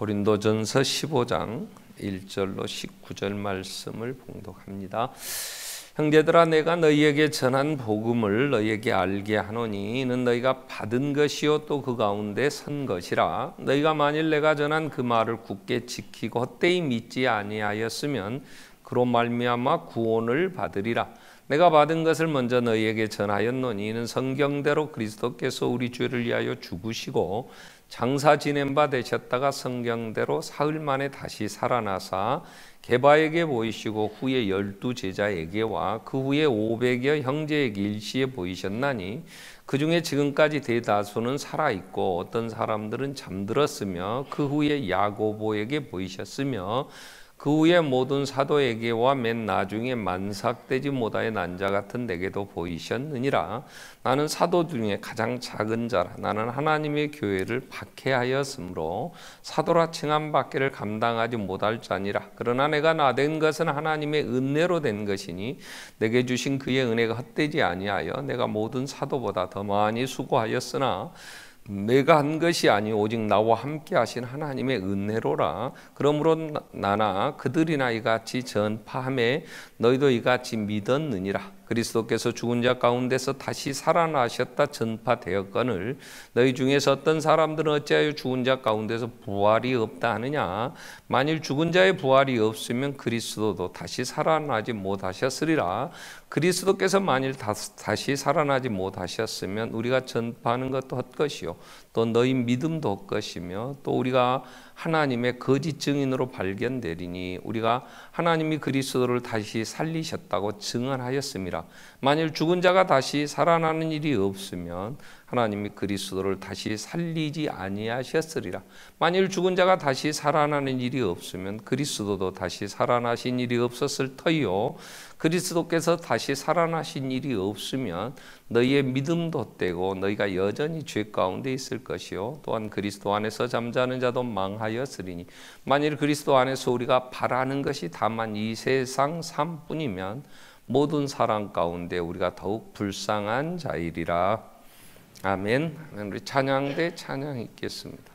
고린도전서 15장 1절로 19절 말씀을 봉독합니다. 형제들아, 내가 너희에게 전한 복음을 너희에게 알게 하노니 이는 너희가 받은 것이요 또 그 가운데 선 것이라. 너희가 만일 내가 전한 그 말을 굳게 지키고 헛되이 믿지 아니하였으면 그로 말미암아 구원을 받으리라. 내가 받은 것을 먼저 너희에게 전하였노니 이는 성경대로 그리스도께서 우리 죄를 위하여 죽으시고 장사 지낸 바 되셨다가 성경대로 사흘 만에 다시 살아나사 게바에게 보이시고 후에 12 제자에게와 그 후에 500여 형제에게 일시에 보이셨나니 그 중에 지금까지 대다수는 살아있고 어떤 사람들은 잠들었으며 그 후에 야고보에게 보이셨으며 그 후에 모든 사도에게와 맨 나중에 만삭되지 못하여 난 자 같은 내게도 보이셨느니라. 나는 사도 중에 가장 작은 자라. 나는 하나님의 교회를 박해하였으므로 사도라 칭함 받기를 감당하지 못할 자니라. 그러나 내가 나된 것은 하나님의 은혜로 된 것이니 내게 주신 그의 은혜가 헛되지 아니하여 내가 모든 사도보다 더 많이 수고하였으나 내가 한 것이 아니 오직 나와 함께 하신 하나님의 은혜로라. 그러므로 나나 그들이나 이같이 전파함에 너희도 이같이 믿었느니라. 그리스도께서 죽은 자 가운데서 다시 살아나셨다 전파되었거늘 너희 중에서 어떤 사람들은 어찌하여 죽은 자 가운데서 부활이 없다 하느냐. 만일 죽은 자의 부활이 없으면 그리스도도 다시 살아나지 못하셨으리라. 그리스도께서 만일 다시 살아나지 못하셨으면 우리가 전파하는 것도 헛것이요 또 너희 믿음도 헛것이며 또 우리가 하나님의 거짓 증인으로 발견되리니 우리가 하나님이 그리스도를 다시 살리셨다고 증언하였습니다. 만일 죽은 자가 다시 살아나는 일이 없으면 하나님이 그리스도를 다시 살리지 아니하셨으리라. 만일 죽은 자가 다시 살아나는 일이 없으면 그리스도도 다시 살아나신 일이 없었을 터이요 그리스도께서 다시 살아나신 일이 없으면 너희의 믿음도 헛되고 너희가 여전히 죄 가운데 있을 것이요 또한 그리스도 안에서 잠자는 자도 망하였으리니 만일 그리스도 안에서 우리가 바라는 것이 다만 이 세상 삶뿐이면 모든 사람 가운데 우리가 더욱 불쌍한 자이리라. 아멘. 우리 찬양대 찬양 읽겠습니다.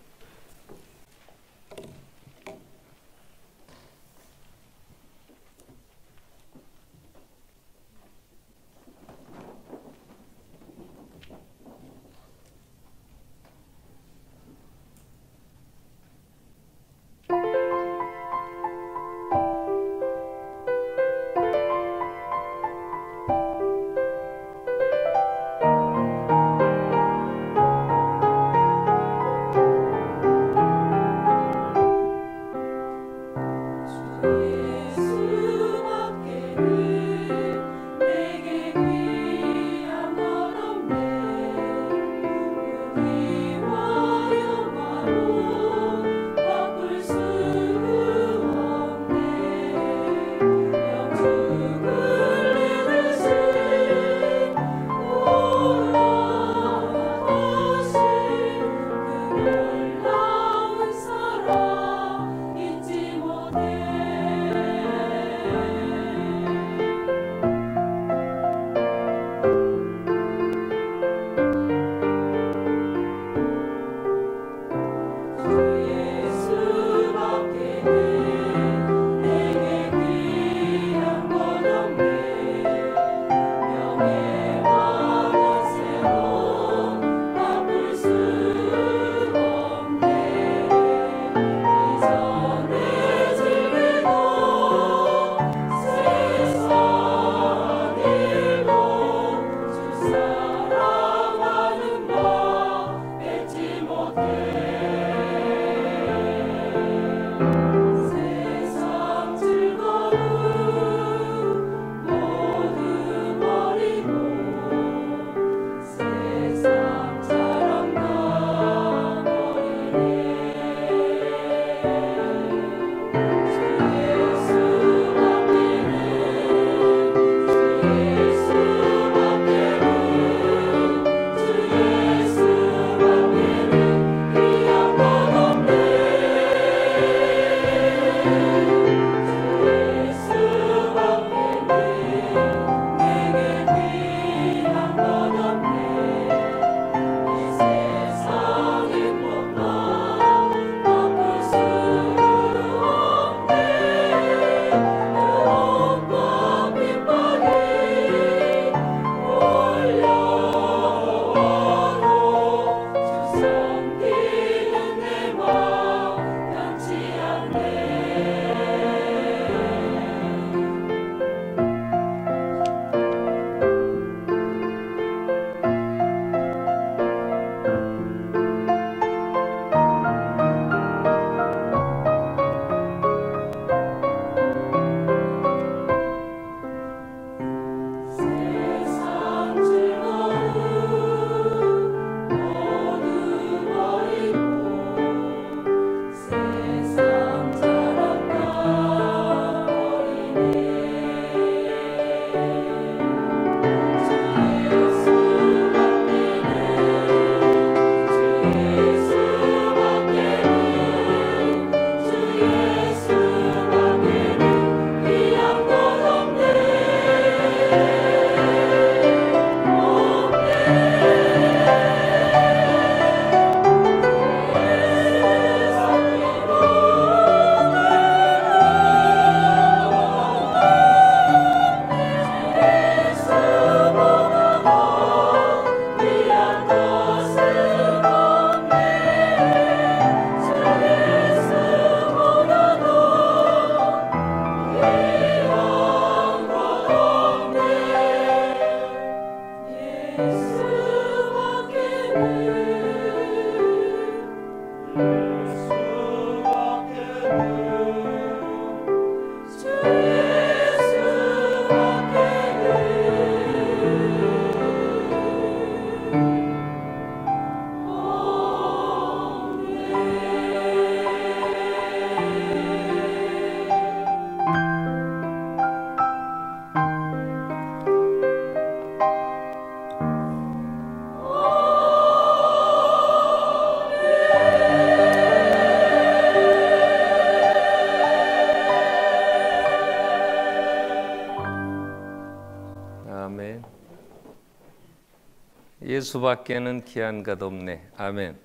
예수밖에는 귀한 것 없네. 아멘.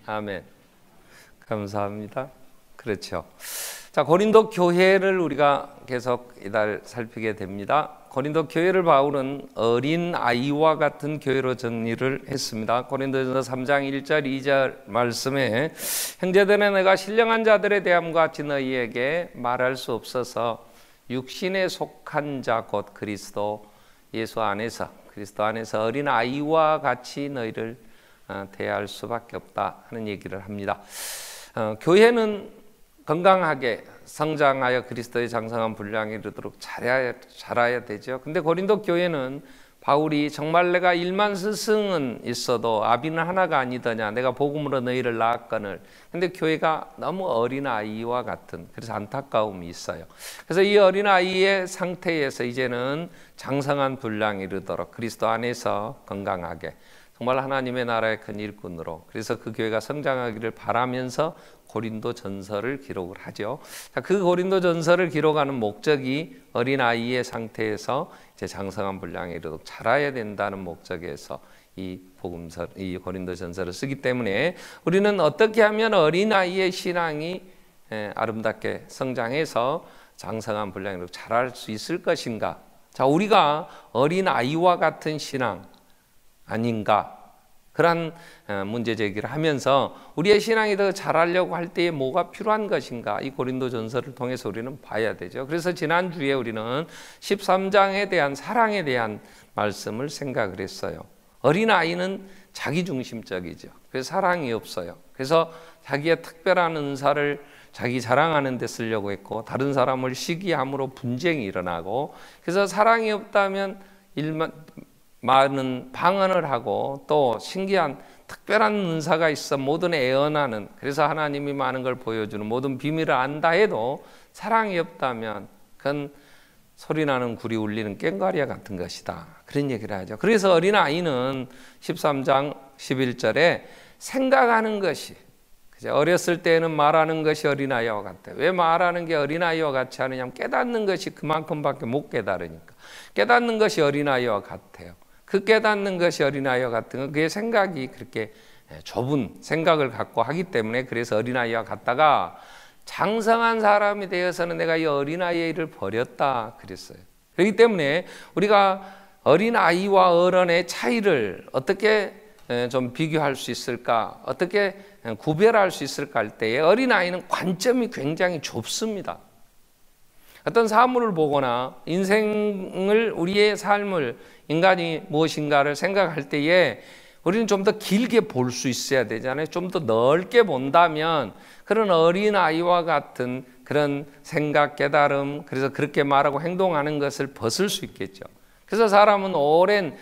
아멘. 감사합니다. 그렇죠. 자, 고린도 교회를 우리가 계속 이달 살피게 됩니다. 고린도 교회를 바울은 어린 아이와 같은 교회로 정리를 했습니다. 고린도전서 3장 1절 2절 말씀에 형제들아 내가 신령한 자들의 대함과 같이 너희에게 말할 수 없어서 육신에 속한 자 곧 그리스도 예수 안에서 그리스도 안에서 어린 아이와 같이 너희를 대할 수밖에 없다 하는 얘기를 합니다. 교회는 건강하게 성장하여 그리스도의 장성한 분량에 이르도록 자라야 되죠. 근데 고린도 교회는 바울이 정말 내가 1만 스승은 있어도 아비는 하나가 아니더냐 내가 복음으로 너희를 낳았거늘. 근데 교회가 너무 어린아이와 같은 그래서 안타까움이 있어요. 그래서 이 어린아이의 상태에서 이제는 장성한 분량에 이르도록 그리스도 안에서 건강하게 정말 하나님의 나라의 큰 일꾼으로 그래서 그 교회가 성장하기를 바라면서 고린도 전서를 기록을 하죠. 그 고린도 전서를 기록하는 목적이 어린아이의 상태에서 이제 장성한 분량에 이르도록 자라야 된다는 목적에서 이 고린도 전서를 쓰기 때문에 우리는 어떻게 하면 어린아이의 신앙이 아름답게 성장해서 장성한 분량으로 자랄 수 있을 것인가? 자, 우리가 어린아이와 같은 신앙 아닌가? 그러한 문제 제기를 하면서 우리의 신앙이 더 자라려고 할 때에 뭐가 필요한 것인가 이 고린도전서를 통해서 우리는 봐야 되죠. 그래서 지난주에 우리는 13장에 대한 사랑에 대한 말씀을 생각을 했어요. 어린아이는 자기중심적이죠. 그래서 사랑이 없어요. 그래서 자기의 특별한 은사를 자기 자랑하는 데 쓰려고 했고 다른 사람을 시기함으로 분쟁이 일어나고 그래서 사랑이 없다면 많은 방언을 하고 또 신기한 특별한 은사가 있어 모든 애언하는 그래서 하나님이 많은 걸 보여주는 모든 비밀을 안다 해도 사랑이 없다면 그건 소리나는 구리 울리는 꽹과리와 같은 것이다. 그런 얘기를 하죠. 그래서 어린아이는 13장 11절에 생각하는 것이 어렸을 때는 말하는 것이 어린아이와 같아요. 왜 말하는 게 어린아이와 같이 하느냐면 깨닫는 것이 그만큼밖에 못 깨달으니까 깨닫는 것이 어린아이와 같아요. 그 깨닫는 것이 어린아이와 같은 건 그의 생각이 그렇게 좁은 생각을 갖고 하기 때문에 그래서 어린아이와 같다가 장성한 사람이 되어서는 내가 이 어린아이의 일을 버렸다 그랬어요. 그렇기 때문에 우리가 어린아이와 어른의 차이를 어떻게 좀 비교할 수 있을까 어떻게 구별할 수 있을까 할 때에 어린아이는 관점이 굉장히 좁습니다. 어떤 사물을 보거나 인생을 우리의 삶을 인간이 무엇인가를 생각할 때에 우리는 좀 더 길게 볼 수 있어야 되잖아요. 좀 더 넓게 본다면 그런 어린아이와 같은 그런 생각, 깨달음 그래서 그렇게 말하고 행동하는 것을 벗을 수 있겠죠. 그래서 사람은 오랜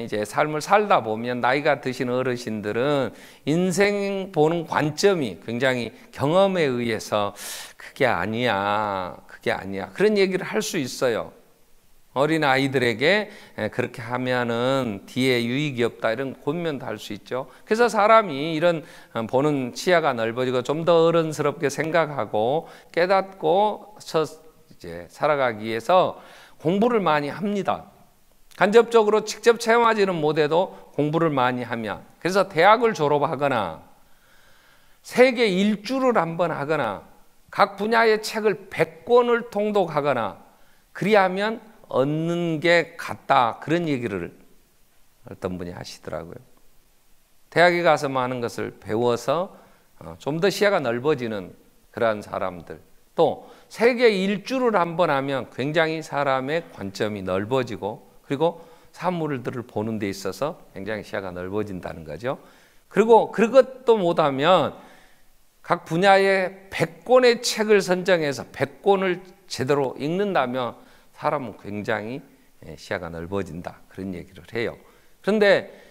이제 삶을 살다 보면 나이가 드신 어르신들은 인생 보는 관점이 굉장히 경험에 의해서 그게 아니야 그런 얘기를 할 수 있어요. 어린 아이들에게 그렇게 하면은 뒤에 유익이 없다 이런 권면도 할 수 있죠. 그래서 사람이 이런 보는 시야가 넓어지고 좀 더 어른스럽게 생각하고 깨닫고 이제 살아가기 위해서 공부를 많이 합니다. 간접적으로 직접 체험하지는 못해도 공부를 많이 하면, 그래서 대학을 졸업하거나 세계 일주를 한번 하거나 각 분야의 책을 100권을 통독하거나 그리하면 얻는 게 같다, 그런 얘기를 어떤 분이 하시더라고요. 대학에 가서 많은 것을 배워서 좀 더 시야가 넓어지는 그러한 사람들, 또 세계 일주를 한번 하면 굉장히 사람의 관점이 넓어지고 그리고 사물들을 보는 데 있어서 굉장히 시야가 넓어진다는 거죠. 그리고 그것도 못하면 각 분야의 100권의 책을 선정해서 100권을 제대로 읽는다면 사람은 굉장히 시야가 넓어진다, 그런 얘기를 해요. 그런데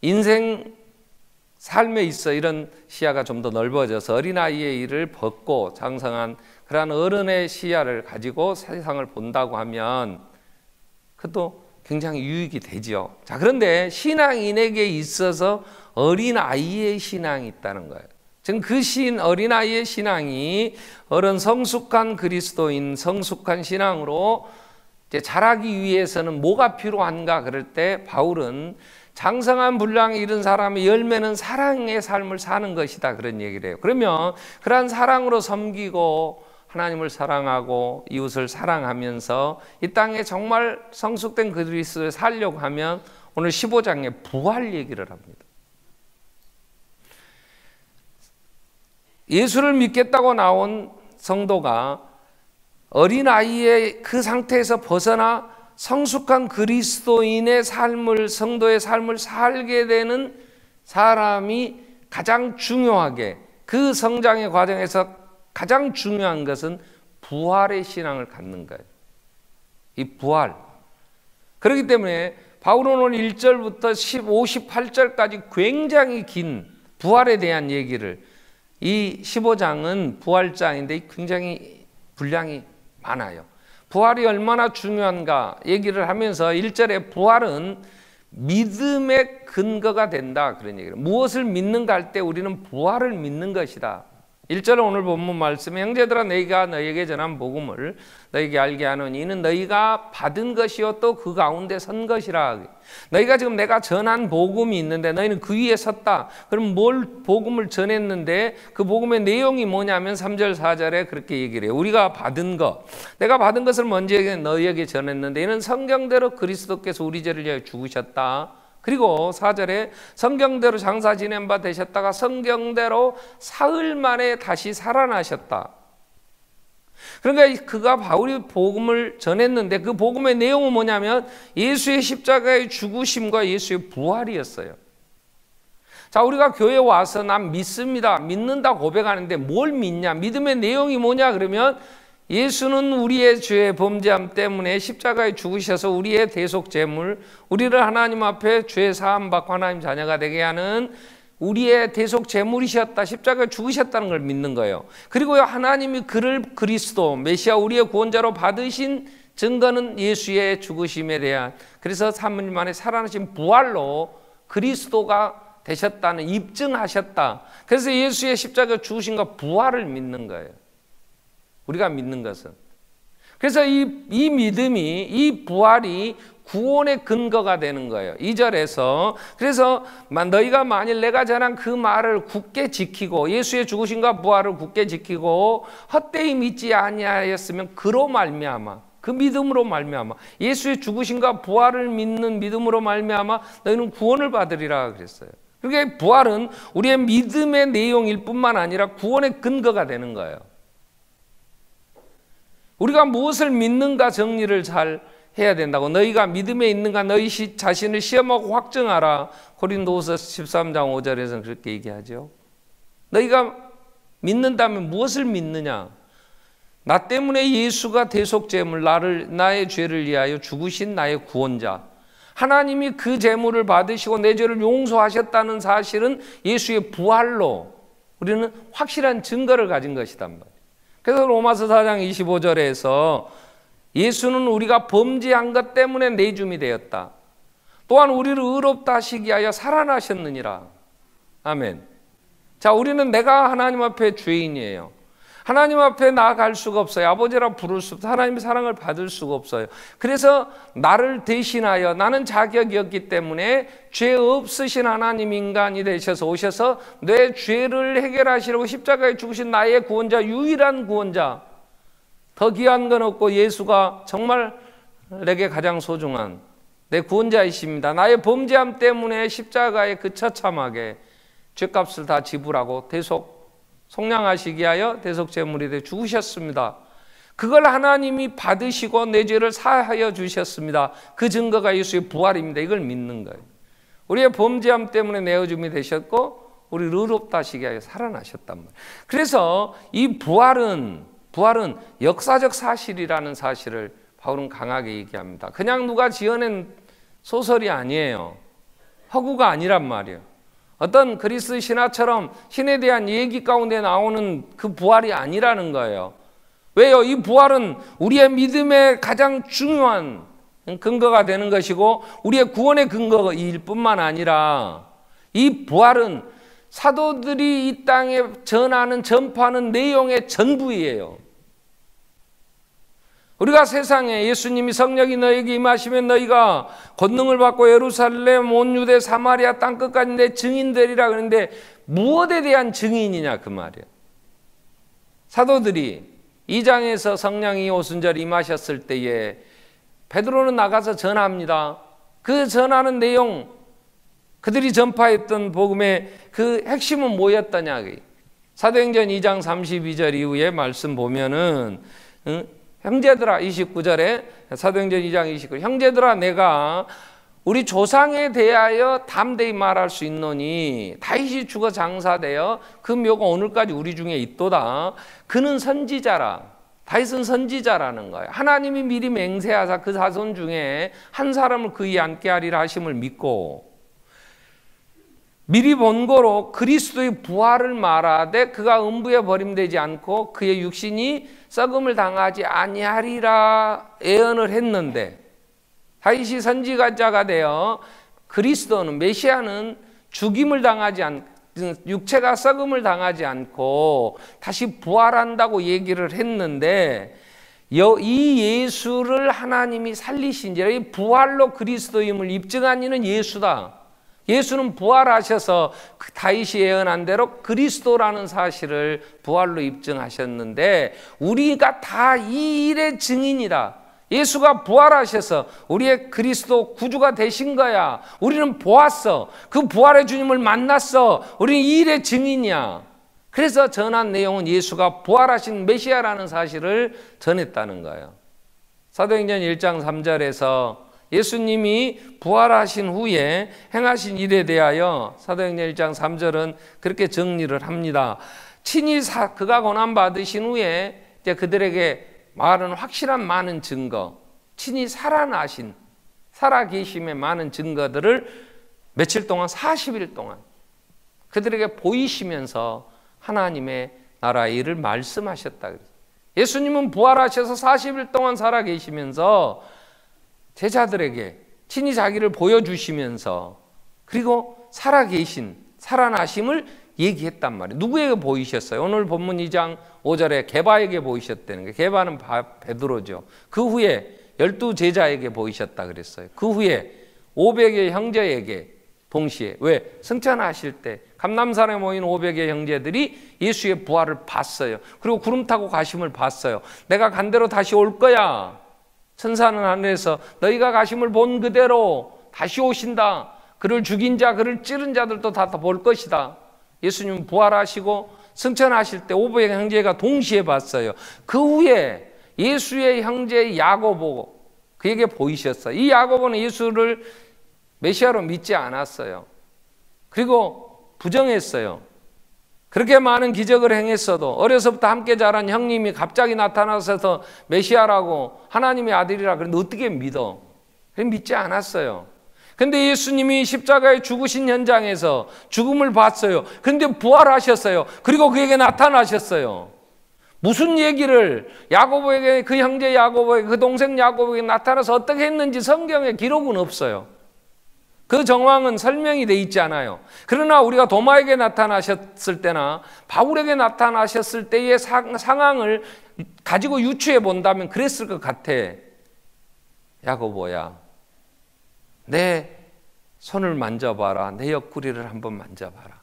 인생 삶에 있어 이런 시야가 좀 더 넓어져서 어린아이의 일을 벗고 장성한 그러한 어른의 시야를 가지고 세상을 본다고 하면 그것도 굉장히 유익이 되죠. 자, 그런데 신앙인에게 있어서 어린아이의 신앙이 있다는 거예요. 지금 그 어린아이의 신앙이 어른 성숙한 그리스도인, 성숙한 신앙으로 이제 자라기 위해서는 뭐가 필요한가 그럴 때 바울은 장성한 분량에 이른 사람의 열매는 사랑의 삶을 사는 것이다, 그런 얘기를 해요. 그러면 그러한 사랑으로 섬기고 하나님을 사랑하고 이웃을 사랑하면서 이 땅에 정말 성숙된 그리스도를 살려고 하면 오늘 15장에 부활 얘기를 합니다. 예수를 믿겠다고 나온 성도가 어린아이의 그 상태에서 벗어나 성숙한 그리스도인의 삶을, 성도의 삶을 살게 되는 사람이 가장 중요하게, 그 성장의 과정에서 가장 중요한 것은 부활의 신앙을 갖는 거예요. 이 부활. 그렇기 때문에 바울은 오늘 1절부터 58절까지 굉장히 긴 부활에 대한 얘기를, 이 15장은 부활장인데 굉장히 분량이 많아요. 부활이 얼마나 중요한가 얘기를 하면서 1절에 부활은 믿음의 근거가 된다, 그런 얘기를. 무엇을 믿는가 할 때 우리는 부활을 믿는 것이다. 1절에 오늘 본문 말씀에 형제들아 너희가 너희에게 전한 복음을 너희에게 알게 하노니 이는 너희가 받은 것이요 또 그 가운데 선 것이라. 너희가 지금 내가 전한 복음이 있는데 너희는 그 위에 섰다. 그럼 뭘 복음을 전했는데 그 복음의 내용이 뭐냐면 3절 4절에 그렇게 얘기를 해요. 우리가 받은 것, 내가 받은 것을 먼저 너희에게 전했는데 이는 성경대로 그리스도께서 우리 죄를 위하여 죽으셨다. 그리고 4절에 성경대로 장사 지낸 바 되셨다가 성경대로 사흘 만에 다시 살아나셨다. 그러니까 그가 바울이 복음을 전했는데 그 복음의 내용은 뭐냐면 예수의 십자가의 죽으심과 예수의 부활이었어요. 자, 우리가 교회에 와서 난 믿습니다, 믿는다 고백하는데 뭘 믿냐, 믿음의 내용이 뭐냐 그러면 예수는 우리의 죄 범죄함 때문에 십자가에 죽으셔서 우리의 대속 제물, 우리를 하나님 앞에 죄 사함 받고 하나님 자녀가 되게 하는 우리의 대속 제물이셨다, 십자가에 죽으셨다는 걸 믿는 거예요. 그리고 하나님이 그를 그리스도 메시아 우리의 구원자로 받으신 증거는 예수의 죽으심에 대한, 그래서 3일 만에 살아나신 부활로 그리스도가 되셨다는, 입증하셨다. 그래서 예수의 십자가 죽으심과 부활을 믿는 거예요, 우리가 믿는 것은. 그래서 이 믿음이, 이 부활이 구원의 근거가 되는 거예요. 2절에서 그래서 너희가 만일 내가 전한 그 말을 굳게 지키고 예수의 죽으심과 부활을 굳게 지키고 헛되이 믿지 아니하였으면 그로 말미암아, 그 믿음으로 말미암아, 예수의 죽으심과 부활을 믿는 믿음으로 말미암아 너희는 구원을 받으리라 그랬어요. 그러니까 부활은 우리의 믿음의 내용일 뿐만 아니라 구원의 근거가 되는 거예요. 우리가 무엇을 믿는가 정리를 잘 해야 된다고. 너희가 믿음에 있는가 너희 자신을 시험하고 확증하라. 고린도후서 13장 5절에서는 그렇게 얘기하죠. 너희가 믿는다면 무엇을 믿느냐? 나 때문에 예수가 대속제물, 나의 죄를 위하여 죽으신 나의 구원자, 하나님이 그 제물을 받으시고 내 죄를 용서하셨다는 사실은 예수의 부활로 우리는 확실한 증거를 가진 것이단 말이에요. 그래서 로마서 4장 25절에서 예수는 우리가 범죄한 것 때문에 내줌이 되었다. 또한 우리를 의롭다 하시기 위하여 살아나셨느니라. 아멘. 자, 우리는 내가 하나님 앞에 죄인이에요. 하나님 앞에 나아갈 수가 없어요. 아버지라 부를 수 없어요. 하나님의 사랑을 받을 수가 없어요. 그래서 나를 대신하여, 나는 자격이 없기 때문에 죄 없으신 하나님 인간이 되셔서 오셔서 내 죄를 해결하시려고 십자가에 죽으신 나의 구원자, 유일한 구원자, 더 귀한 건 없고 예수가 정말 내게 가장 소중한 내 구원자이십니다. 나의 범죄함 때문에 십자가에 그 처참하게 죄값을 다 지불하고 속량하시기 하여 대속제물이 되어 죽으셨습니다. 그걸 하나님이 받으시고 내 죄를 사하여 주셨습니다. 그 증거가 예수의 부활입니다. 이걸 믿는 거예요. 우리의 범죄함 때문에 내어줌이 되셨고 우리를 의롭다 하시기 위하여 살아나셨단 말이에요. 그래서 이 부활은 역사적 사실이라는 사실을 바울은 강하게 얘기합니다. 그냥 누가 지어낸 소설이 아니에요. 허구가 아니란 말이에요. 어떤 그리스 신화처럼 신에 대한 얘기 가운데 나오는 그 부활이 아니라는 거예요. 왜요? 이 부활은 우리의 믿음의 가장 중요한 근거가 되는 것이고 우리의 구원의 근거일 뿐만 아니라 이 부활은 사도들이 이 땅에 전파하는 내용의 전부이에요. 우리가 세상에 예수님이 성령이 너에게 임하시면 너희가 권능을 받고 예루살렘, 온 유대, 사마리아 땅끝까지 내 증인되리라 그러는데 무엇에 대한 증인이냐 그 말이에요. 사도들이 2장에서 성령이 오순절 임하셨을 때에 베드로는 나가서 전합니다. 그 전하는 내용, 그들이 전파했던 복음의 그 핵심은 뭐였더냐. 사도행전 2장 32절 이후에 말씀 보면은 형제들아, 29절에 사도행전 2장 29절, 형제들아 내가 우리 조상에 대하여 담대히 말할 수 있노니 다윗이 죽어 장사되어 그 묘가 오늘까지 우리 중에 있도다. 그는 선지자라. 다윗은 선지자라는 거예요. 하나님이 미리 맹세하사 그 자손 중에 한 사람을 그에 앉게 하리라 하심을 믿고 미리 본고로 그리스도의 부활을 말하되 그가 음부에 버림되지 않고 그의 육신이 썩음을 당하지 아니하리라 예언을 했는데 다윗이 선지자가 되어 그리스도는 메시아는 죽임을 당하지 육체가 썩음을 당하지 않고 다시 부활한다고 얘기를 했는데 이 예수를 하나님이 살리신지라 이 부활로 그리스도임을 입증한 이는 예수다. 예수는 부활하셔서 다윗이 예언한 대로 그리스도라는 사실을 부활로 입증하셨는데 우리가 다 이 일의 증인이다. 예수가 부활하셔서 우리의 그리스도 구주가 되신 거야. 우리는 보았어. 그 부활의 주님을 만났어. 우리는 이 일의 증인이야. 그래서 전한 내용은 예수가 부활하신 메시아라는 사실을 전했다는 거예요. 사도행전 1장 3절에서 예수님이 부활하신 후에 행하신 일에 대하여 사도행전 1장 3절은 그렇게 정리를 합니다. 친히 그가 고난받으신 후에 이제 그들에게 말하는 확실한 많은 증거, 친히 살아계심의 많은 증거들을 며칠 동안 40일 동안 그들에게 보이시면서 하나님의 나라의 일을 말씀하셨다. 예수님은 부활하셔서 40일 동안 살아계시면서 제자들에게 친히 자기를 보여주시면서 그리고 살아나심을 얘기했단 말이에요. 누구에게 보이셨어요? 오늘 본문 2장 5절에 게바에게 보이셨다는 게 게바는 베드로죠. 그 후에 12제자에게 보이셨다 그랬어요. 그 후에 500의 형제에게 동시에 왜? 승천하실 때 감람산에 모인 500의 형제들이 예수의 부활을 봤어요. 그리고 구름 타고 가심을 봤어요. 내가 간 대로 다시 올 거야. 천사는 하늘에서 너희가 가심을 본 그대로 다시 오신다. 그를 죽인 자, 그를 찌른 자들도 다 볼 것이다. 예수님 부활하시고 승천하실 때 500의 형제가 동시에 봤어요. 그 후에 예수의 형제 야고보 그에게 보이셨어요. 이 야고보는 예수를 메시아로 믿지 않았어요. 그리고 부정했어요. 그렇게 많은 기적을 행했어도 어려서부터 함께 자란 형님이 갑자기 나타나서 메시아라고 하나님의 아들이라 그런데 어떻게 믿어? 믿지 않았어요. 근데 예수님이 십자가에 죽으신 현장에서 죽음을 봤어요. 근데 부활하셨어요. 그리고 그에게 나타나셨어요. 무슨 얘기를 야고보에게, 그 형제 야고보에게, 그 동생 야고보에게 나타나서 어떻게 했는지 성경에 기록은 없어요. 그 정황은 설명이 돼 있지 않아요. 그러나 우리가 도마에게 나타나셨을 때나 바울에게 나타나셨을 때의 상황을 가지고 유추해 본다면 그랬을 것 같아. 야고보야, 내 손을 만져봐라. 내 옆구리를 한번 만져봐라.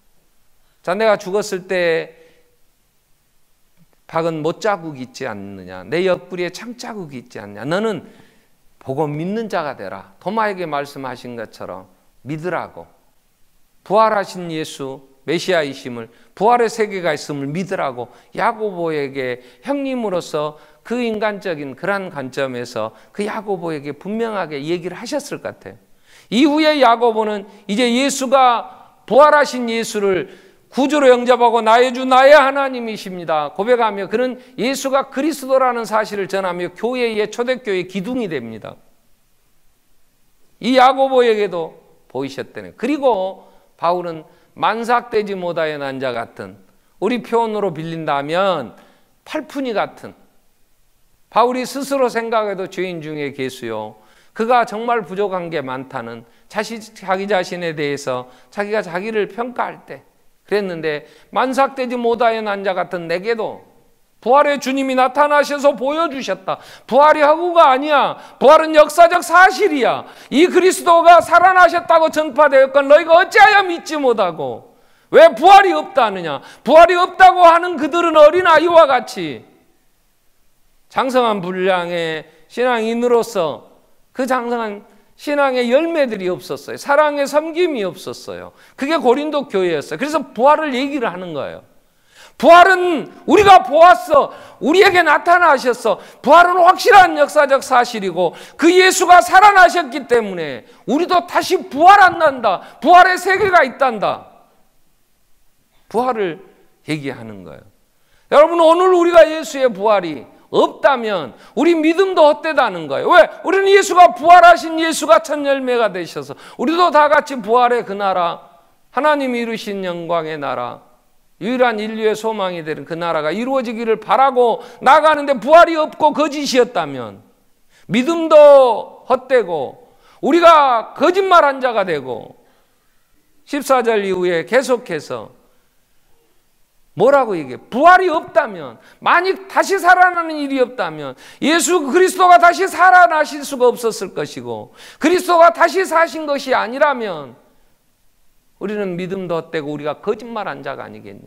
자, 내가 죽었을 때 박은 못자국이 있지 않느냐, 내 옆구리에 창자국이 있지 않느냐, 너는 보고 믿는 자가 되라. 도마에게 말씀하신 것처럼 믿으라고. 부활하신 예수 메시아이심을, 부활의 세계가 있음을 믿으라고 야고보에게 형님으로서 그 인간적인 그런 관점에서 그 야고보에게 분명하게 얘기를 하셨을 것 같아요. 이후에 야고보는 이제 예수가 부활하신 예수를 구주로 영접하고 나의 주 나의 하나님이십니다 고백하며 그는 예수가 그리스도라는 사실을 전하며 교회의 초대교회의 기둥이 됩니다. 이 야고보에게도 보이셨다네. 그리고 바울은 만삭되지 못하여 난 자 같은, 우리 표현으로 빌린다면 팔푼이 같은, 바울이 스스로 생각해도 죄인 중에 계수요, 그가 정말 부족한 게 많다는, 자기 자신에 대해서 자기가 자기를 평가할 때 그랬는데, 만삭되지 못하여 난 자 같은 내게도 부활의 주님이 나타나셔서 보여주셨다. 부활이 허구가 아니야. 부활은 역사적 사실이야. 이 그리스도가 살아나셨다고 전파되었건 너희가 어찌하여 믿지 못하고, 왜 부활이 없다느냐. 부활이 없다고 하는 그들은 어린아이와 같이 장성한 분량의 신앙인으로서 그 장성한 신앙의 열매들이 없었어요. 사랑의 섬김이 없었어요. 그게 고린도 교회였어요. 그래서 부활을 얘기를 하는 거예요. 부활은 우리가 보았어. 우리에게 나타나셨어. 부활은 확실한 역사적 사실이고 그 예수가 살아나셨기 때문에 우리도 다시 부활한단다. 부활의 세계가 있단다. 부활을 얘기하는 거예요. 여러분, 오늘 우리가 예수의 부활이 없다면 우리 믿음도 헛되다는 거예요. 왜? 우리는 예수가 부활하신 예수가 첫 열매가 되셔서 우리도 다 같이 부활의 그 나라, 하나님이 이루신 영광의 나라, 유일한 인류의 소망이 되는 그 나라가 이루어지기를 바라고 나가는데 부활이 없고 거짓이었다면 믿음도 헛되고 우리가 거짓말한 자가 되고 14절 이후에 계속해서 뭐라고 얘기해? 부활이 없다면, 만약 다시 살아나는 일이 없다면 예수 그리스도가 다시 살아나실 수가 없었을 것이고 그리스도가 다시 사신 것이 아니라면 우리는 믿음도 헛되고 우리가 거짓말한 자가 아니겠냐.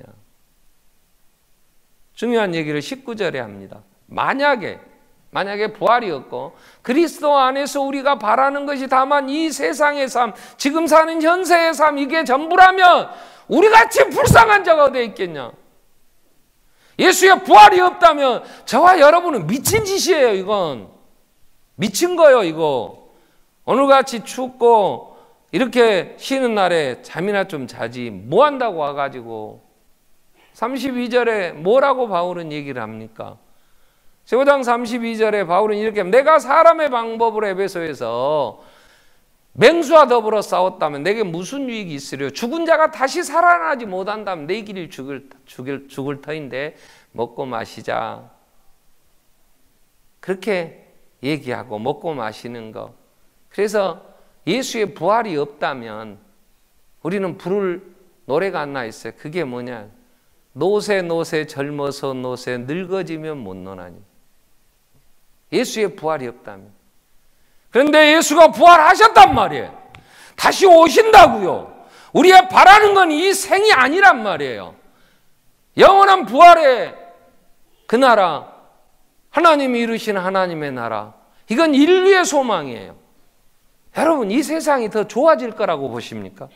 중요한 얘기를 19절에 합니다. 만약에 부활이 없고 그리스도 안에서 우리가 바라는 것이 다만 이 세상의 삶, 지금 사는 현세의 삶, 이게 전부라면 우리같이 불쌍한 자가 어디에 있겠냐. 예수의 부활이 없다면 저와 여러분은 미친 짓이에요. 이건 미친 거예요. 이거 오늘같이 춥고 이렇게 쉬는 날에 잠이나 좀 자지 뭐 한다고 와가지고 32절에 뭐라고 바울은 얘기를 합니까? 15장 32절에 바울은 이렇게 합니다. 내가 사람의 방법으로 에베소에서 맹수와 더불어 싸웠다면 내게 무슨 유익이 있으려? 죽은 자가 다시 살아나지 못한다면 내 길이 죽을 터인데 먹고 마시자. 그렇게 얘기하고 먹고 마시는 거. 그래서 예수의 부활이 없다면 우리는 부를 노래가 안 나 있어요. 그게 뭐냐? 노새 노새 젊어서 노새 늙어지면 못 노나니. 예수의 부활이 없다면. 그런데 예수가 부활하셨단 말이에요. 다시 오신다고요. 우리가 바라는 건 이 생이 아니란 말이에요. 영원한 부활의 그 나라, 하나님이 이루신 하나님의 나라, 이건 인류의 소망이에요. 여러분, 이 세상이 더 좋아질 거라고 보십니까?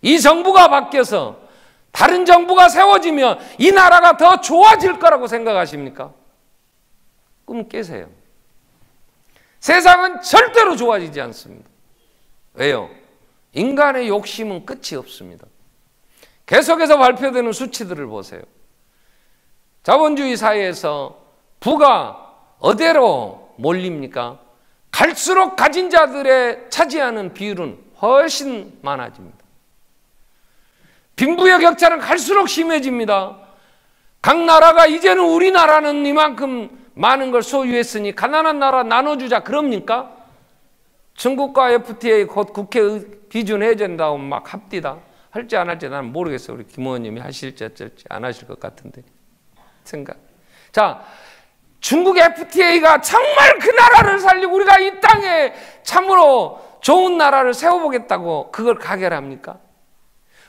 이 정부가 바뀌어서 다른 정부가 세워지면 이 나라가 더 좋아질 거라고 생각하십니까? 꿈 깨세요. 세상은 절대로 좋아지지 않습니다. 왜요? 인간의 욕심은 끝이 없습니다. 계속해서 발표되는 수치들을 보세요. 자본주의 사회에서 부가 어디로 몰립니까? 갈수록 가진 자들의 차지하는 비율은 훨씬 많아집니다. 빈부의 격차는 갈수록 심해집니다. 각 나라가 이제는 우리나라는 이만큼 많은 걸 소유했으니 가난한 나라 나눠주자 그럽니까? 중국과 FTA 곧 국회 비준해야 된다고 막 합디다. 할지 안 할지 나는 모르겠어요. 우리 김 의원님이 하실지 어쩔지 안 하실 것 같은데 생각. 자, 중국 FTA가 정말 그 나라를 살리고 우리가 이 땅에 참으로 좋은 나라를 세워보겠다고 그걸 가결합니까?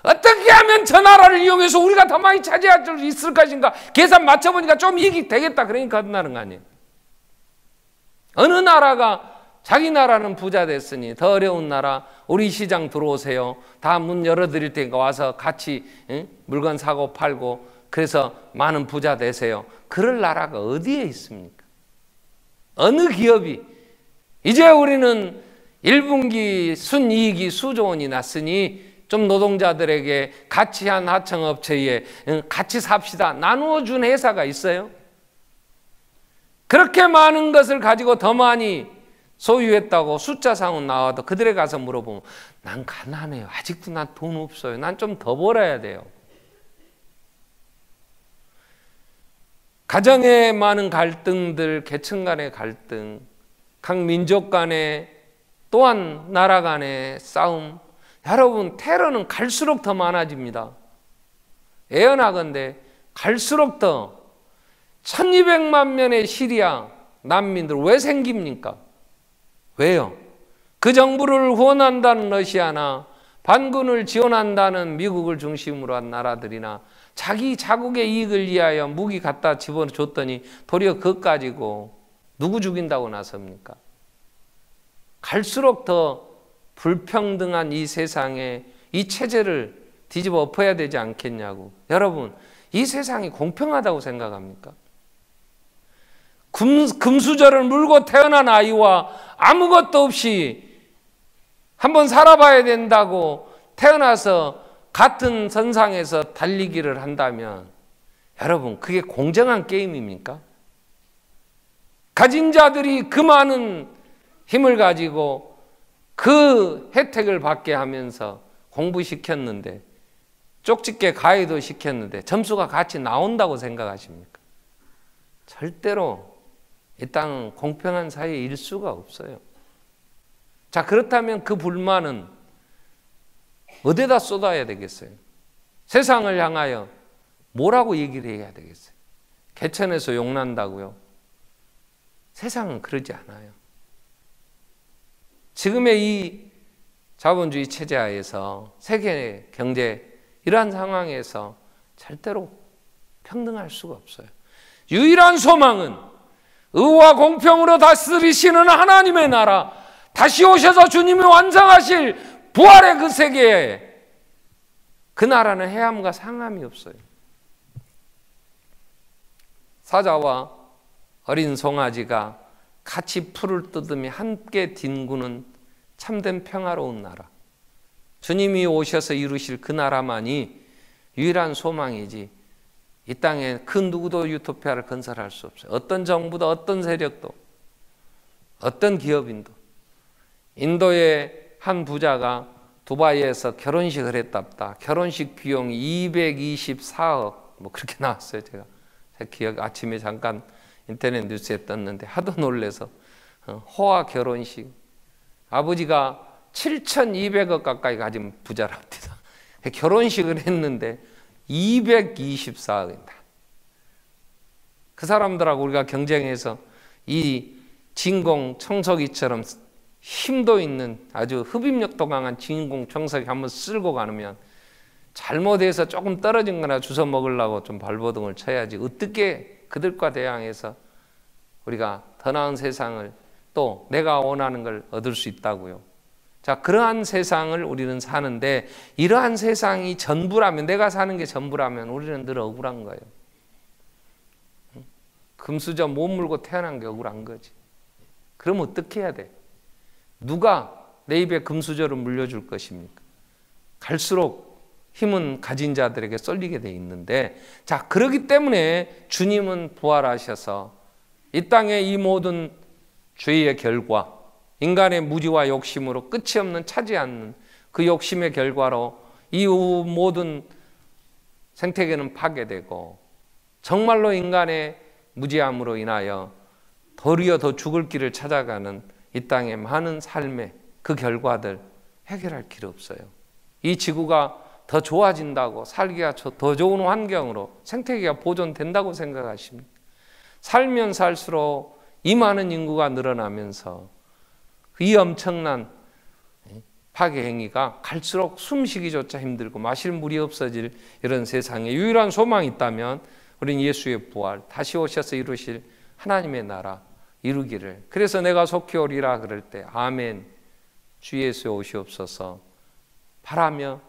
어떻게 하면 저 나라를 이용해서 우리가 더 많이 차지할 수 있을 것인가 계산 맞춰보니까 좀 이익이 되겠다 그러니까 한다는 거 아니에요. 어느 나라가 자기 나라는 부자 됐으니 더 어려운 나라 우리 시장 들어오세요. 다 문 열어드릴 테니까 와서 같이 물건 사고 팔고 그래서 많은 부자 되세요. 그럴 나라가 어디에 있습니까? 어느 기업이 이제 우리는 1분기 순이익이 수조 원이 났으니 좀 노동자들에게 같이 한 하청업체에 같이 삽시다 나누어 준 회사가 있어요? 그렇게 많은 것을 가지고 더 많이 소유했다고 숫자상은 나와도 그들에 가서 물어보면 난 가난해요. 아직도 난 돈 없어요. 난 좀 더 벌어야 돼요. 가정의 많은 갈등들, 계층 간의 갈등, 각 민족 간의 또한 나라 간의 싸움. 여러분 테러는 갈수록 더 많아집니다. 애연하건대 갈수록 더 1200만 명의 시리아 난민들 왜 생깁니까? 왜요? 그 정부를 후원한다는 러시아나 반군을 지원한다는 미국을 중심으로 한 나라들이나 자기 자국의 이익을 위하여 무기 갖다 집어줬더니 도리어 그것 가지고 누구 죽인다고 나섭니까? 갈수록 더 불평등한 이 세상에 이 체제를 뒤집어 엎어야 되지 않겠냐고. 여러분 이 세상이 공평하다고 생각합니까? 금수저를 물고 태어난 아이와 아무것도 없이 한번 살아봐야 된다고 태어나서 같은 선상에서 달리기를 한다면 여러분 그게 공정한 게임입니까? 가진 자들이 그 많은 힘을 가지고 그 혜택을 받게 하면서 공부시켰는데 쪽집게 가해도 시켰는데 점수가 같이 나온다고 생각하십니까? 절대로 이 땅은 공평한 사회일 수가 없어요. 자, 그렇다면 그 불만은 어디다 쏟아야 되겠어요? 세상을 향하여 뭐라고 얘기를 해야 되겠어요? 개천에서 용난다고요? 세상은 그러지 않아요. 지금의 이 자본주의 체제 하에서 세계 경제 이러한 상황에서 절대로 평등할 수가 없어요. 유일한 소망은 의와 공평으로 다스리시는 하나님의 나라, 다시 오셔서 주님이 완성하실 부활의 그 세계에 그 나라는 해함과 상함이 없어요. 사자와 어린 송아지가 같이 풀을 뜯으며 함께 뒹구는 참된 평화로운 나라, 주님이 오셔서 이루실 그 나라만이 유일한 소망이지 이 땅에 그 누구도 유토피아를 건설할 수 없어요. 어떤 정부도 어떤 세력도 어떤 기업인도. 인도의 한 부자가 두바이에서 결혼식을 했답다. 결혼식 비용이 224억 뭐 그렇게 나왔어요. 제가 기억 아침에 잠깐 인터넷 뉴스에 떴는데 하도 놀래서 호화 결혼식 아버지가 7,200억 가까이 가진 부자랍니다. 결혼식을 했는데 224억입니다. 그 사람들하고 우리가 경쟁해서 이 진공 청소기처럼 힘도 있는 아주 흡입력도 강한 진공 청소기 한번 쓸고 가면 잘못해서 조금 떨어진 거나 주워 먹으려고 좀 발버둥을 쳐야지 어떻게 그들과 대항해서 우리가 더 나은 세상을 또 내가 원하는 걸 얻을 수 있다고요. 자, 그러한 세상을 우리는 사는데 이러한 세상이 전부라면, 내가 사는 게 전부라면 우리는 늘 억울한 거예요. 금수저 못 물고 태어난 게 억울한 거지. 그럼 어떻게 해야 돼? 누가 내 입에 금수저를 물려줄 것입니까? 갈수록 힘은 가진 자들에게 쏠리게 돼 있는데, 자, 그렇기 때문에 주님은 부활하셔서 이 땅의 이 모든 죄의 결과, 인간의 무지와 욕심으로 끝이 없는 차지 않는 그 욕심의 결과로 이 모든 생태계는 파괴되고 정말로 인간의 무지함으로 인하여 도리어 더 죽을 길을 찾아가는 이 땅의 많은 삶의 그 결과들 해결할 길 없어요. 이 지구가 더 좋아진다고, 살기가 더 좋은 환경으로 생태계가 보존된다고 생각하십니까? 살면 살수록 이 많은 인구가 늘어나면서 이 엄청난 파괴 행위가 갈수록 숨쉬기조차 힘들고 마실 물이 없어질 이런 세상에 유일한 소망이 있다면 우리는 예수의 부활, 다시 오셔서 이루실 하나님의 나라 이루기를. 그래서 내가 속히 오리라 그럴 때 아멘, 주 예수의 오시옵소서 바라며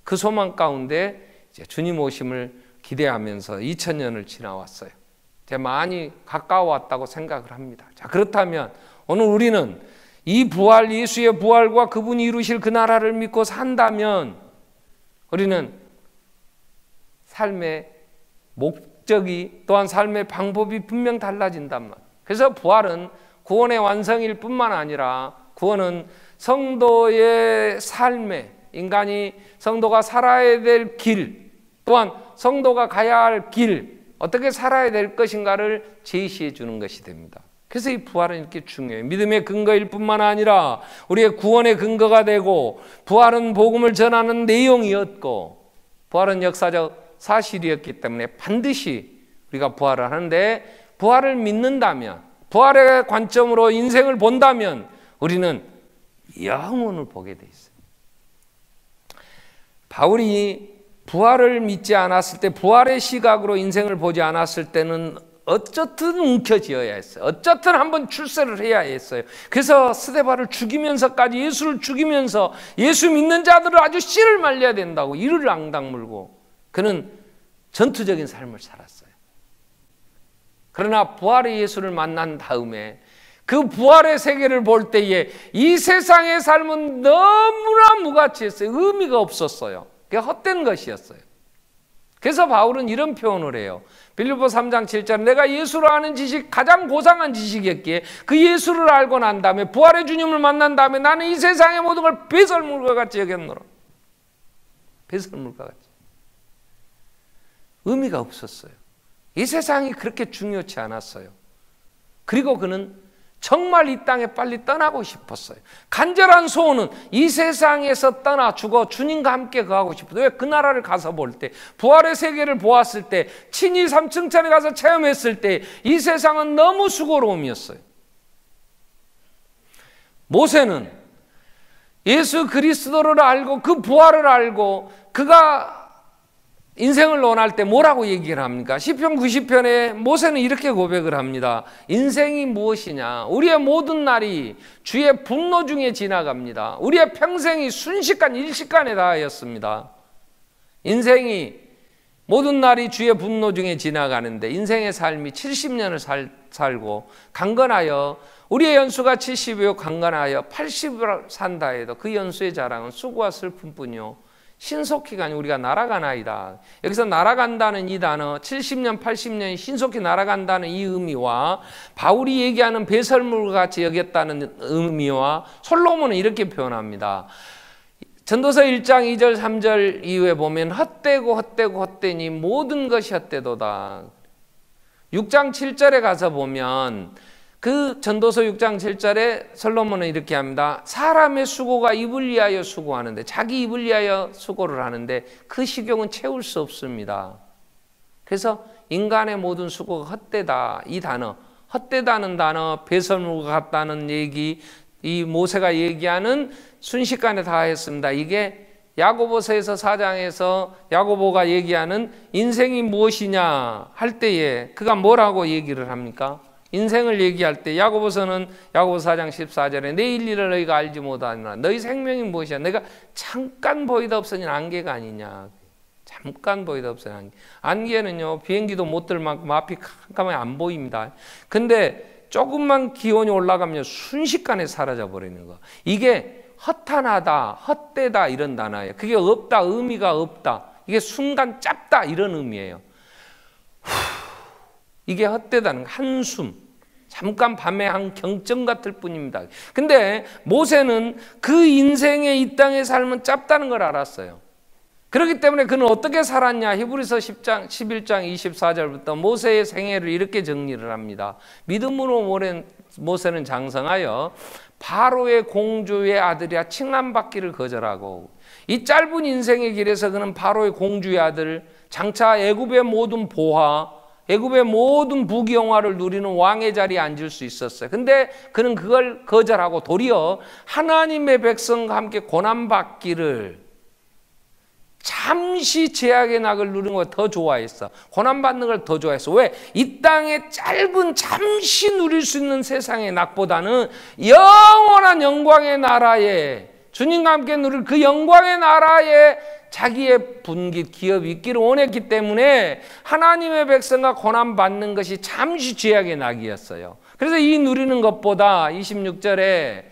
그 소망 가운데 이제 주님 오심을 기대하면서 2000년을 지나왔어요. 이제 많이 가까워왔다고 생각을 합니다. 자, 그렇다면 오늘 우리는 이 부활, 예수의 부활과 그분이 이루실 그 나라를 믿고 산다면 우리는 삶의 목적이 또한 삶의 방법이 분명 달라진단 말이에요. 그래서 부활은 구원의 완성일 뿐만 아니라 구원은 성도의 삶에, 인간이 성도가 살아야 될 길, 또한 성도가 가야 할 길, 어떻게 살아야 될 것인가를 제시해 주는 것이 됩니다. 그래서 이 부활은 이렇게 중요해요. 믿음의 근거일 뿐만 아니라 우리의 구원의 근거가 되고, 부활은 복음을 전하는 내용이었고, 부활은 역사적 사실이었기 때문에 반드시 우리가 부활을 하는데, 부활을 믿는다면, 부활의 관점으로 인생을 본다면 우리는 영혼을 보게 돼 있어요. 바울이 부활을 믿지 않았을 때, 부활의 시각으로 인생을 보지 않았을 때는 어쨌든 움켜쥐어야 했어요. 어쨌든 한번 출세를 해야 했어요. 그래서 스데반을 죽이면서까지, 예수를 죽이면서 예수 믿는 자들을 아주 씨를 말려야 된다고 이를 앙당 물고 그는 전투적인 삶을 살았어요. 그러나 부활의 예수를 만난 다음에 그 부활의 세계를 볼 때에 이 세상의 삶은 너무나 무가치했어요. 의미가 없었어요. 그게 헛된 것이었어요. 그래서 바울은 이런 표현을 해요. 빌립보 3장 7절, 내가 예수를 아는 지식, 가장 고상한 지식이었기에 그 예수를 알고 난 다음에, 부활의 주님을 만난 다음에 나는 이 세상의 모든 걸 배설물과 같이 여겼노라. 배설물과 같이. 의미가 없었어요. 이 세상이 그렇게 중요치 않았어요. 그리고 그는 정말 이 땅에 빨리 떠나고 싶었어요. 간절한 소원은 이 세상에서 떠나 죽어 주님과 함께 거하고 싶어요. 왜? 그 나라를 가서 볼 때, 부활의 세계를 보았을 때, 친히 3층천에 가서 체험했을 때 이 세상은 너무 수고로움이었어요. 모세는 예수 그리스도를 알고 그 부활을 알고 그가 인생을 논할 때 뭐라고 얘기를 합니까? 시편 90편에 모세는 이렇게 고백을 합니다. 인생이 무엇이냐? 우리의 모든 날이 주의 분노 중에 지나갑니다. 우리의 평생이 순식간 일식간에 다하였습니다. 인생이 모든 날이 주의 분노 중에 지나가는데 인생의 삶이 70년을 살고 강건하여 우리의 연수가 70이요 강건하여 80을 산다 해도 그 연수의 자랑은 수고와 슬픔뿐이요 신속히가 아니고 우리가 날아가나이다. 여기서 날아간다는 이 단어, 70년, 80년이 신속히 날아간다는 이 의미와 바울이 얘기하는 배설물과 같이 여겼다는 의미와 솔로몬은 이렇게 표현합니다. 전도서 1장 2절 3절 이후에 보면 헛되고 헛되고 헛되니 모든 것이 헛되도다. 6장 7절에 가서 보면 그 전도서 6장 7절에 솔로몬은 이렇게 합니다. 사람의 수고가 입을 위하여 수고하는데, 자기 입을 위하여 수고를 하는데 그 식욕은 채울 수 없습니다. 그래서 인간의 모든 수고가 헛되다. 이 단어, 헛되다는 단어, 배설물과 같다는 얘기, 이 모세가 얘기하는 순식간에 다 했습니다. 이게 야고보서에서 4장에서 야고보가 얘기하는 인생이 무엇이냐 할 때에 그가 뭐라고 얘기를 합니까? 인생을 얘기할 때 야고보서는 야고보서 4장 14절에 내일 일을 너희가 알지 못하느냐, 너희 생명이 무엇이냐, 내가 잠깐 보이다 없어진 안개가 아니냐. 잠깐 보이다 없어진 안개. 안개는요 비행기도 못 들 만큼 앞이 캄캄하게 안 보입니다. 근데 조금만 기온이 올라가면 순식간에 사라져 버리는 거. 이게 허탄하다, 헛되다 이런 단어예요. 그게 없다, 의미가 없다, 이게 순간 짧다 이런 의미예요. 이게 헛되다는 한숨, 잠깐 밤에 한 경점 같을 뿐입니다. 근데 모세는 그 인생의 이 땅의 삶은 짧다는 걸 알았어요. 그렇기 때문에 그는 어떻게 살았냐? 히브리서 10장, 11장 24절부터 모세의 생애를 이렇게 정리를 합니다. 믿음으로 모세는 장성하여 바로의 공주의 아들이야 칭함받기를 거절하고, 이 짧은 인생의 길에서 그는 바로의 공주의 아들, 장차 애굽의 모든 보화, 애굽의 모든 부귀영화를 누리는 왕의 자리에 앉을 수 있었어요. 근데 그는 그걸 거절하고 도리어 하나님의 백성과 함께 고난받기를, 잠시 제약의 낙을 누리는 걸 더 좋아했어. 고난받는 걸 더 좋아했어. 왜? 이 땅의 짧은 잠시 누릴 수 있는 세상의 낙보다는 영원한 영광의 나라에, 주님과 함께 누릴 그 영광의 나라에 자기의 분깃, 기업이 있기를 원했기 때문에 하나님의 백성과 고난받는 것이 잠시 죄악의 낙이었어요. 그래서 이 누리는 것보다 26절에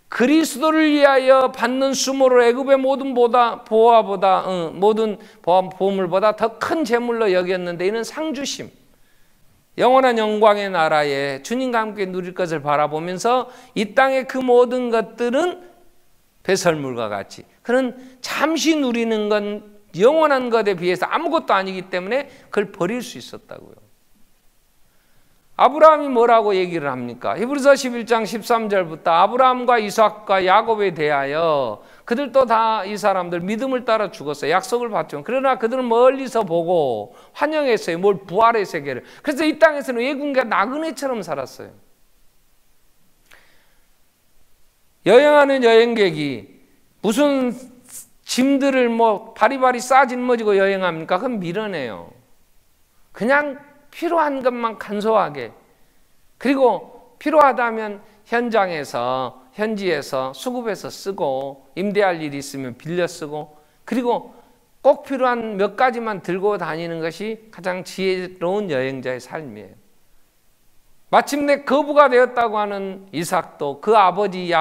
그리스도를 위하여 받는 수모를 애굽의 모든 보화보다 모든 보물보다 더 큰 재물로 여겼는데, 이는 상주심, 영원한 영광의 나라에 주님과 함께 누릴 것을 바라보면서 이 땅의 그 모든 것들은 배설물과 같이, 그는 잠시 누리는 건 영원한 것에 비해서 아무것도 아니기 때문에 그걸 버릴 수 있었다고요. 아브라함이 뭐라고 얘기를 합니까? 히브리서 11장 13절부터 아브라함과 이삭과 야곱에 대하여 그들도 다 이 사람들 믿음을 따라 죽었어요. 약속을 받죠. 그러나 그들은 멀리서 보고 환영했어요. 뭘? 부활의 세계를. 그래서 이 땅에서는 외국인과 나그네처럼 살았어요. 여행하는 여행객이 무슨 짐들을 바리바리 싸짊어지고 여행합니까? 그건 미련해요. 그냥 필요한 것만 간소하게, 그리고 필요하다면 현지에서 수급해서 쓰고, 임대할 일이 있으면 빌려 쓰고, 그리고 꼭 필요한 몇 가지만 들고 다니는 것이 가장 지혜로운 여행자의 삶이에요. 마침내 거부가 되었다고 하는 이삭도, 그 아버지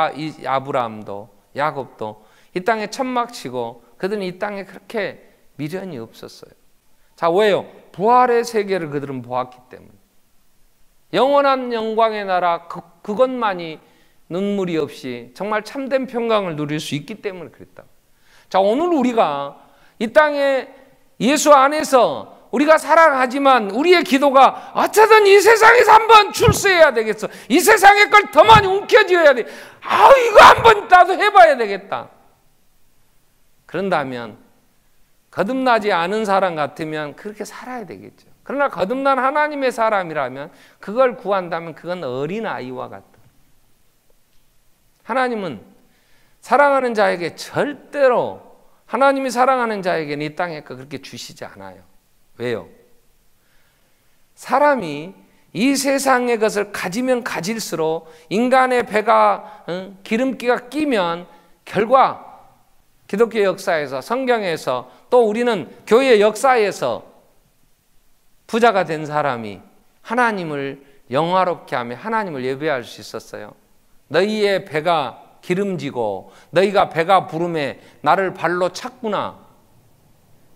아브라함도, 야곱도 이 땅에 천막치고, 그들은 이 땅에 그렇게 미련이 없었어요. 자, 왜요? 부활의 세계를 그들은 보았기 때문에. 영원한 영광의 나라, 그것만이 눈물이 없이 정말 참된 평강을 누릴 수 있기 때문에 그랬다. 자, 오늘 우리가 이 땅에 예수 안에서 우리가 살아가지만 우리의 기도가 어쩌든 이 세상에서 한번 출세해야 되겠어. 이 세상의 걸 더 많이 움켜쥐어야 돼. 이거 한번 나도 해봐야 되겠다. 그런다면, 거듭나지 않은 사람 같으면 그렇게 살아야 되겠죠. 그러나 거듭난 하나님의 사람이라면 그걸 구한다면 그건 어린아이와 같다. 하나님은 사랑하는 자에게 절대로, 하나님이 사랑하는 자에게는 이 땅에 그렇게 주시지 않아요. 왜요? 사람이 이 세상의 것을 가지면 가질수록 인간의 배가 기름기가 끼면 결과 기독교 역사에서, 성경에서, 또 우리는 교회 역사에서 부자가 된 사람이 하나님을 영화롭게 하며 하나님을 예배할 수 있었어요. 너희의 배가 기름지고 너희가 배가 부름에 나를 발로 찼구나.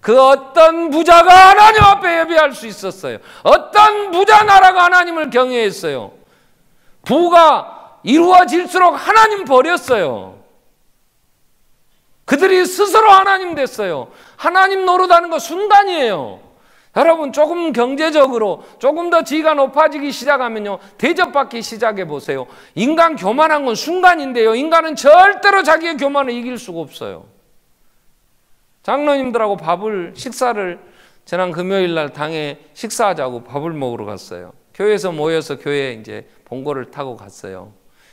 그 어떤 부자가 하나님 앞에 예배할 수 있었어요. 어떤 부자 나라가 하나님을 경외했어요. 부가 이루어질수록 하나님 버렸어요. 그들이 스스로 하나님 됐어요. 하나님 노릇하는 거 순간이에요. 여러분, 조금 경제적으로 조금 더 지위가 높아지기 시작하면요, 대접받기 시작해 보세요. 인간 교만한 건 순간인데요, 인간은 절대로 자기의 교만을 이길 수가 없어요. 장로님들하고 식사를 지난 금요일 날 당에 식사하자고 밥을 먹으러 갔어요. 교회에서 모여서 교회에 이제 봉고를 타고 갔어요.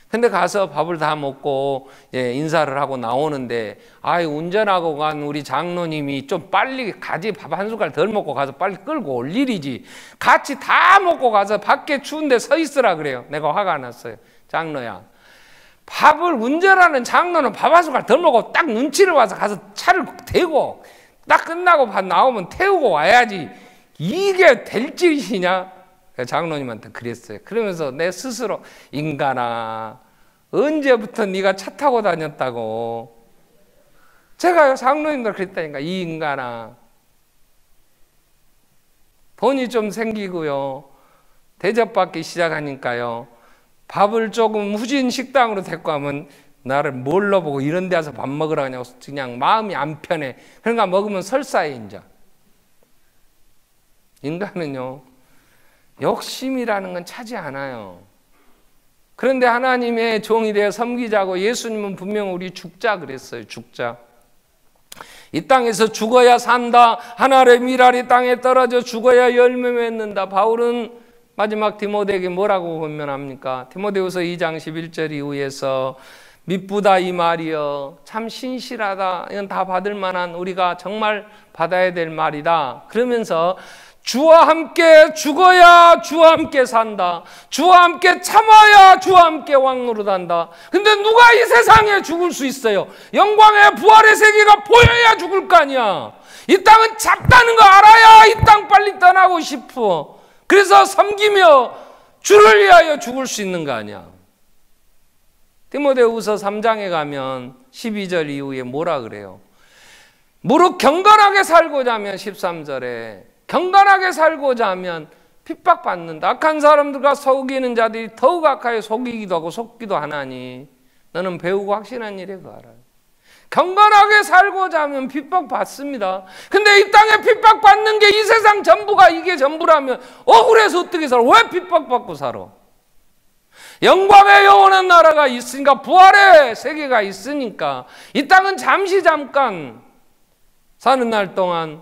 근데 가서 밥을 다 먹고 인사를 하고 나오는데, 운전하고 간 우리 장로님이 좀 빨리 가지, 밥 한 숟갈 덜 먹고 가서 빨리 끌고 올 일이지, 같이 다 먹고 가서 밖에 추운데 서 있으라 그래요. 내가 화가 났어요. 장로야, 밥을 운전하는 장로는 밥 한 숟갈 덜 먹고 딱 눈치를 봐서 가서 차를 대고 딱 끝나고 밥 나오면 태우고 와야지, 이게 될 짓이냐? 장로님한테 그랬어요. 그러면서 내 스스로, 인간아, 언제부터 네가 차 타고 다녔다고. 제가요, 장로님들 그랬다니까. 이 인간아, 돈이 좀 생기고요, 대접받기 시작하니까요, 밥을 조금 후진 식당으로 데리고 가면 나를 뭘로 보고 이런 데 와서 밥 먹으라 그냥 마음이 안 편해. 그러니까 먹으면 설사해. 이제 인간은요, 욕심이라는 건 차지 않아요. 그런데 하나님의 종이 되어 섬기자고 예수님은 분명 우리 죽자 그랬어요. 죽자. 이 땅에서 죽어야 산다. 하늘의 미랄이 땅에 떨어져 죽어야 열매 맺는다. 바울은 마지막 디모데에게 뭐라고 권면합니까? 디모데후서 2장 11절 이후에서 미쁘다 이 말이여, 참 신실하다, 이건 다 받을 만한, 우리가 정말 받아야 될 말이다. 그러면서 주와 함께 죽어야 주와 함께 산다. 주와 함께 참아야 주와 함께 왕노릇한다. 근데 누가 이 세상에 죽을 수 있어요? 영광의 부활의 세계가 보여야 죽을 거 아니야. 이 땅은 작다는 거 알아야 이 땅 빨리 떠나고 싶어. 그래서 섬기며 주를 위하여 죽을 수 있는 거 아니야. 디모데후서 3장에 가면 12절 이후에 뭐라 그래요? 무릇 경건하게 살고자 하면 13절에 경건하게 살고자 하면 핍박받는다. 악한 사람들과 속이는 자들이 더욱 악하게 속이기도 하고 속기도 하나니 너는 배우고 확신한 일에 거하라. 경건하게 살고자 하면 핍박받습니다. 근데 이 땅에 핍박받는 게 이 세상 전부가 이게 전부라면 억울해서 어떻게 살아? 왜 핍박받고 살아? 영광의 영원한 나라가 있으니까, 부활의 세계가 있으니까 이 땅은 잠깐 사는 날 동안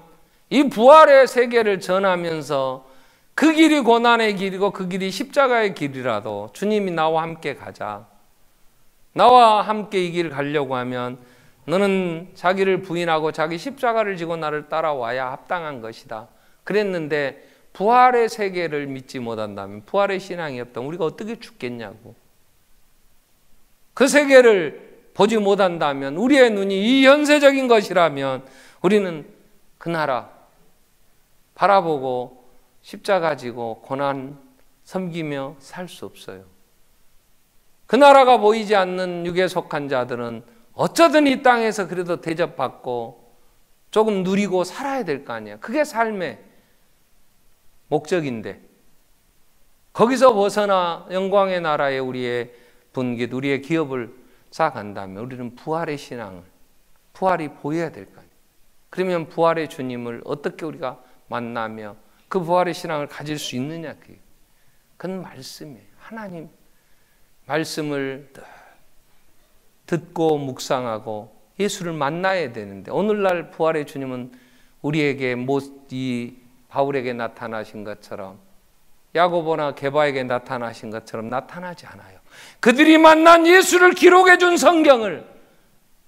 이 부활의 세계를 전하면서 그 길이 고난의 길이고 그 길이 십자가의 길이라도 주님이 나와 함께 가자. 나와 함께 이 길을 가려고 하면 너는 자기를 부인하고 자기 십자가를 지고 나를 따라와야 합당한 것이다. 그랬는데 부활의 세계를 믿지 못한다면, 부활의 신앙이 없다면 우리가 어떻게 죽겠냐고. 그 세계를 보지 못한다면, 우리의 눈이 이 현세적인 것이라면 우리는 그 나라 바라보고 십자가 지고 고난 섬기며 살 수 없어요. 그 나라가 보이지 않는 육에 속한 자들은 어쩌든 이 땅에서 그래도 대접받고 조금 누리고 살아야 될 거 아니야. 그게 삶의 목적인데, 거기서 벗어나 영광의 나라에 우리의 분깃, 우리의 기업을 쌓아간다면 우리는 부활의 신앙을, 부활이 보여야 될 거 아니에요. 그러면 부활의 주님을 어떻게 우리가 만나며 그 부활의 신앙을 가질 수 있느냐, 그건 말씀이에요. 하나님 말씀을 듣고 묵상하고 예수를 만나야 되는데, 오늘날 부활의 주님은 우리에게 이 바울에게 나타나신 것처럼, 야고보나 게바에게 나타나신 것처럼 나타나지 않아요. 그들이 만난 예수를 기록해 준 성경을,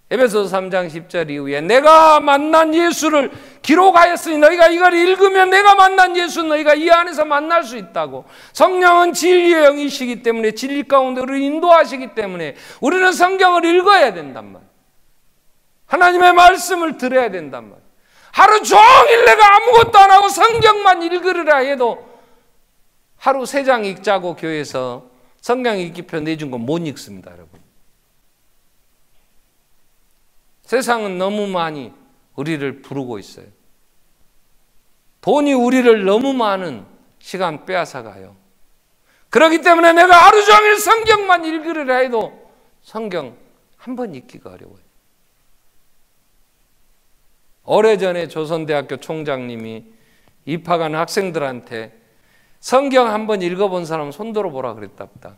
에베소서 3장 10절 이후에 내가 만난 예수를 기록하였으니 너희가 이걸 읽으면 내가 만난 예수 너희가 이 안에서 만날 수 있다고. 성령은 진리의 영이시기 때문에 진리 가운데 우리를 인도하시기 때문에 우리는 성경을 읽어야 된단 말이에요. 하나님의 말씀을 들어야 된단 말이에요. 하루 종일 내가 아무것도 안 하고 성경만 읽으리라 해도 하루 3장 읽자고 교회에서 성경 읽기표 내준 거 못 읽습니다, 여러분. 세상은 너무 많이 우리를 부르고 있어요. 돈이 우리를 너무 많은 시간 빼앗아가요. 그렇기 때문에 내가 하루 종일 성경만 읽으리라 해도 성경 한 번 읽기가 어려워요. 오래전에 조선대학교 총장님이 입학한 학생들한테 성경 한번 읽어본 사람 손 들어보라 그랬답니다.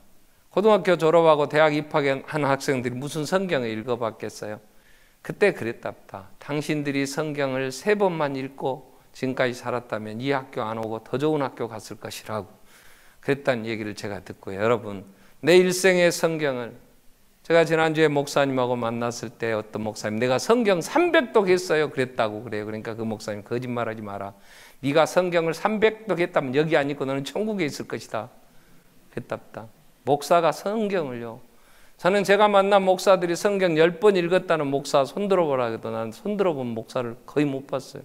고등학교 졸업하고 대학 입학한 학생들이 무슨 성경을 읽어봤겠어요? 그때 그랬답니다. 당신들이 성경을 3번만 읽고 지금까지 살았다면 이 학교 안 오고 더 좋은 학교 갔을 것이라고 그랬다는 얘기를 제가 듣고요. 여러분, 내 일생의 성경을, 제가 지난주에 목사님하고 만났을 때 어떤 목사님, 내가 성경 300독 했어요 그랬다고 그래요. 그러니까 그 목사님, 거짓말하지 마라. 네가 성경을 300독 했다면 여기 안 있고 너는 천국에 있을 것이다 그랬답니다. 목사가 성경을요, 저는 제가 만난 목사들이 성경 10번 읽었다는 목사 손들어 보라 해도 난 손들어 본 목사를 거의 못 봤어요.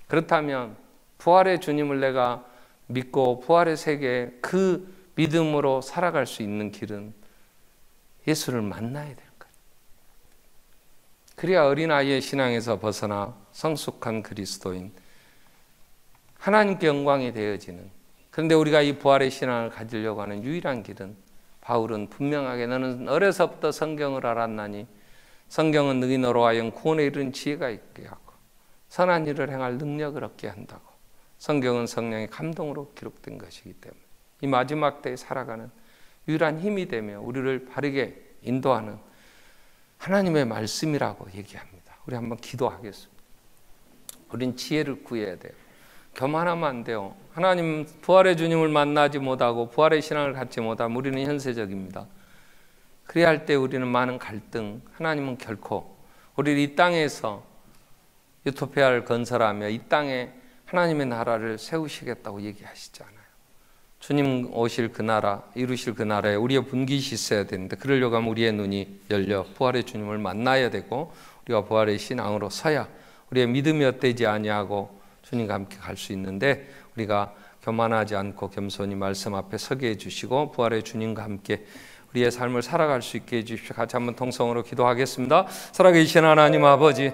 그렇다면 부활의 주님을 내가 믿고 부활의 세계에 그 믿음으로 살아갈 수 있는 길은 예수를 만나야 될 거예요. 그래야 어린아이의 신앙에서 벗어나 성숙한 그리스도인, 하나님께 영광이 되어지는, 그런데 우리가 이 부활의 신앙을 가지려고 하는 유일한 길은, 바울은 분명하게 너는 어려서부터 성경을 알았나니 성경은 너희 너로 하여금 구원에 이르는 지혜가 있게 하고 선한 일을 행할 능력을 얻게 한다고. 성경은 성령의 감동으로 기록된 것이기 때문에 이 마지막 때에 살아가는 유일한 힘이 되며 우리를 바르게 인도하는 하나님의 말씀이라고 얘기합니다. 우리 한번 기도하겠습니다. 우린 지혜를 구해야 돼요. 교만하면 안 돼요. 하나님 부활의 주님을 만나지 못하고 부활의 신앙을 갖지 못하면 우리는 현세적입니다. 그래야 할 때 우리는 많은 갈등, 하나님은 결코 우리를 이 땅에서 유토피아를 건설하며 이 땅에 하나님의 나라를 세우시겠다고 얘기하시잖아요. 주님 오실 그 나라, 이루실 그 나라에 우리의 분깃이 있어야 되는데 그러려고 하면 우리의 눈이 열려 부활의 주님을 만나야 되고 우리가 부활의 신앙으로 서야 우리의 믿음이 헛되지 아니하고 주님과 함께 갈 수 있는데 우리가 교만하지 않고 겸손히 말씀 앞에 서게 해주시고 부활의 주님과 함께 우리의 삶을 살아갈 수 있게 해주십시오. 같이 한번 통성으로 기도하겠습니다. 살아계신 하나님 아버지,